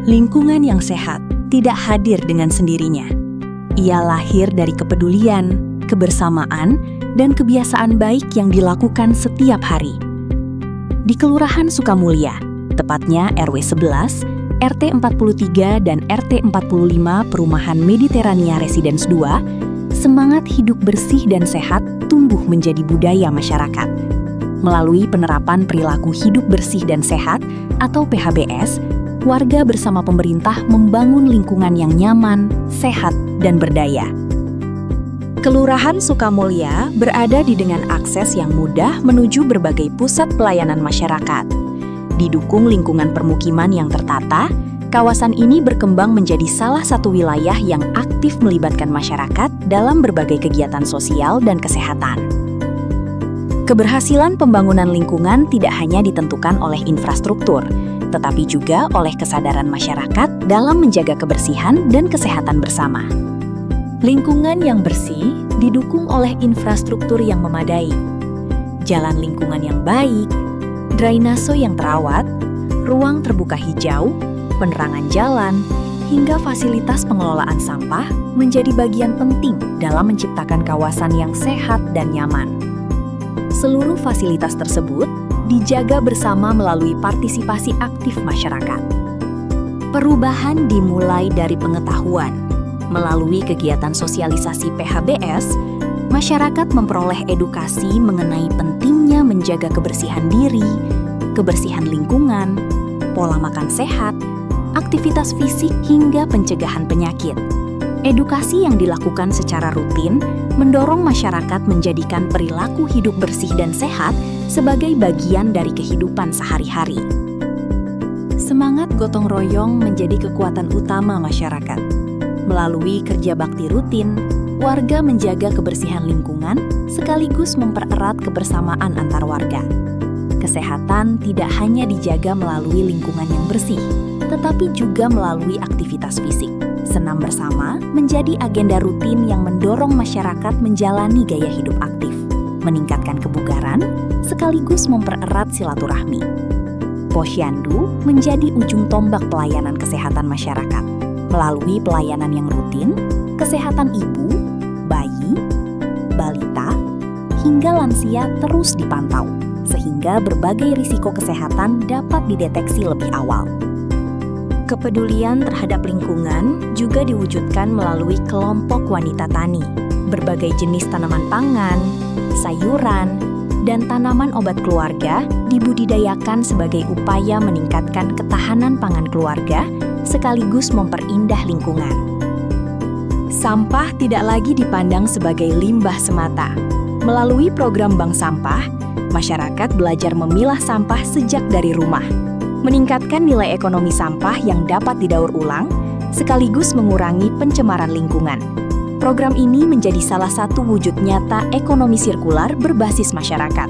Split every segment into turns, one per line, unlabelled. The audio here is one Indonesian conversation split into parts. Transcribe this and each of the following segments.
Lingkungan yang sehat tidak hadir dengan sendirinya. Ia lahir dari kepedulian, kebersamaan, dan kebiasaan baik yang dilakukan setiap hari. Di Kelurahan Sukamulya, tepatnya RW 11, RT 43 dan RT 45 Perumahan Mediterania Residence 2, semangat hidup bersih dan sehat tumbuh menjadi budaya masyarakat. Melalui penerapan perilaku hidup bersih dan sehat atau PHBS, warga bersama pemerintah membangun lingkungan yang nyaman, sehat, dan berdaya. Kelurahan Sukamulya berada di dengan akses yang mudah menuju berbagai pusat pelayanan masyarakat. Didukung lingkungan permukiman yang tertata, kawasan ini berkembang menjadi salah satu wilayah yang aktif melibatkan masyarakat dalam berbagai kegiatan sosial dan kesehatan. Keberhasilan pembangunan lingkungan tidak hanya ditentukan oleh infrastruktur, tetapi juga oleh kesadaran masyarakat dalam menjaga kebersihan dan kesehatan bersama. Lingkungan yang bersih didukung oleh infrastruktur yang memadai, jalan lingkungan yang baik, drainase yang terawat, ruang terbuka hijau, penerangan jalan, hingga fasilitas pengelolaan sampah menjadi bagian penting dalam menciptakan kawasan yang sehat dan nyaman. Seluruh fasilitas tersebut dijaga bersama melalui partisipasi aktif masyarakat. Perubahan dimulai dari pengetahuan. Melalui kegiatan sosialisasi PHBS, masyarakat memperoleh edukasi mengenai pentingnya menjaga kebersihan diri, kebersihan lingkungan, pola makan sehat, aktivitas fisik, hingga pencegahan penyakit. Edukasi yang dilakukan secara rutin mendorong masyarakat menjadikan perilaku hidup bersih dan sehat sebagai bagian dari kehidupan sehari-hari. Semangat gotong royong menjadi kekuatan utama masyarakat. Melalui kerja bakti rutin, warga menjaga kebersihan lingkungan sekaligus mempererat kebersamaan antar warga. Kesehatan tidak hanya dijaga melalui lingkungan yang bersih, tetapi juga melalui aktivitas fisik. Senam bersama menjadi agenda rutin yang mendorong masyarakat menjalani gaya hidup aktif, meningkatkan kebugaran, sekaligus mempererat silaturahmi. Posyandu menjadi ujung tombak pelayanan kesehatan masyarakat. Melalui pelayanan yang rutin, kesehatan ibu, bayi, balita, hingga lansia terus dipantau, sehingga berbagai risiko kesehatan dapat dideteksi lebih awal. Kepedulian terhadap lingkungan juga diwujudkan melalui kelompok wanita tani. Berbagai jenis tanaman pangan, sayuran, dan tanaman obat keluarga dibudidayakan sebagai upaya meningkatkan ketahanan pangan keluarga sekaligus memperindah lingkungan. Sampah tidak lagi dipandang sebagai limbah semata. Melalui program Bank Sampah, masyarakat belajar memilah sampah sejak dari rumah, meningkatkan nilai ekonomi sampah yang dapat didaur ulang, sekaligus mengurangi pencemaran lingkungan. Program ini menjadi salah satu wujud nyata ekonomi sirkular berbasis masyarakat.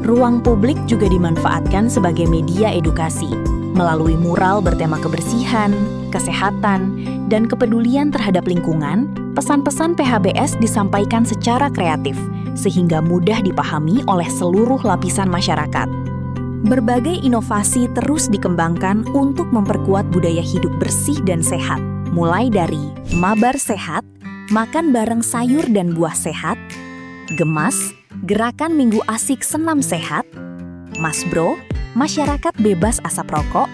Ruang publik juga dimanfaatkan sebagai media edukasi. Melalui mural bertema kebersihan, kesehatan, dan kepedulian terhadap lingkungan, pesan-pesan PHBS disampaikan secara kreatif, sehingga mudah dipahami oleh seluruh lapisan masyarakat. Berbagai inovasi terus dikembangkan untuk memperkuat budaya hidup bersih dan sehat, mulai dari mabar sehat, makan bareng sayur dan buah sehat, gemas, gerakan minggu asik senam sehat, masbro, masyarakat bebas asap rokok,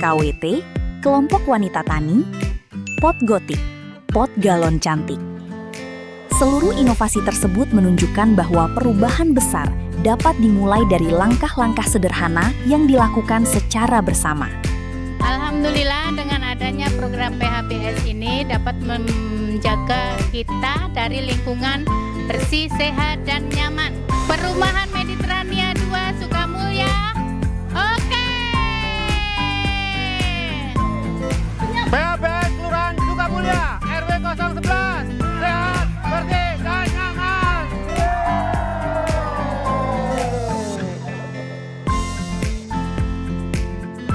KWT, kelompok wanita tani, pot gotik, pot galon cantik. Seluruh inovasi tersebut menunjukkan bahwa perubahan besar dapat dimulai dari langkah-langkah sederhana yang dilakukan secara bersama.
Alhamdulillah dengan adanya program PHBS ini dapat menjaga kita dari lingkungan bersih, sehat, dan nyaman. Perumahan Mediterania 2 Sukamulya, oke!
PHBS Kelurahan Sukamulya, RW 011, sehat, bersih, dan nyaman.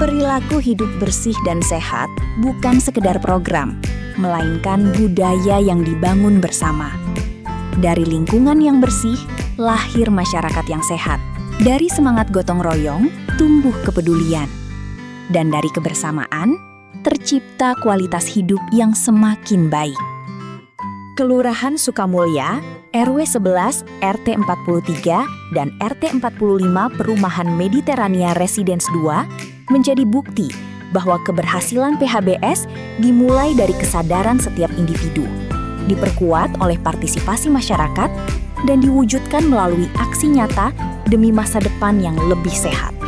Perilaku hidup bersih dan sehat bukan sekedar program, melainkan budaya yang dibangun bersama. Dari lingkungan yang bersih, lahir masyarakat yang sehat. Dari semangat gotong royong, tumbuh kepedulian. Dan dari kebersamaan, tercipta kualitas hidup yang semakin baik. Kelurahan Sukamulya, RW 11, RT 43, dan RT 45 Perumahan Mediterania Residence 2 menjadi bukti bahwa keberhasilan PHBS dimulai dari kesadaran setiap individu, diperkuat oleh partisipasi masyarakat, dan diwujudkan melalui aksi nyata demi masa depan yang lebih sehat.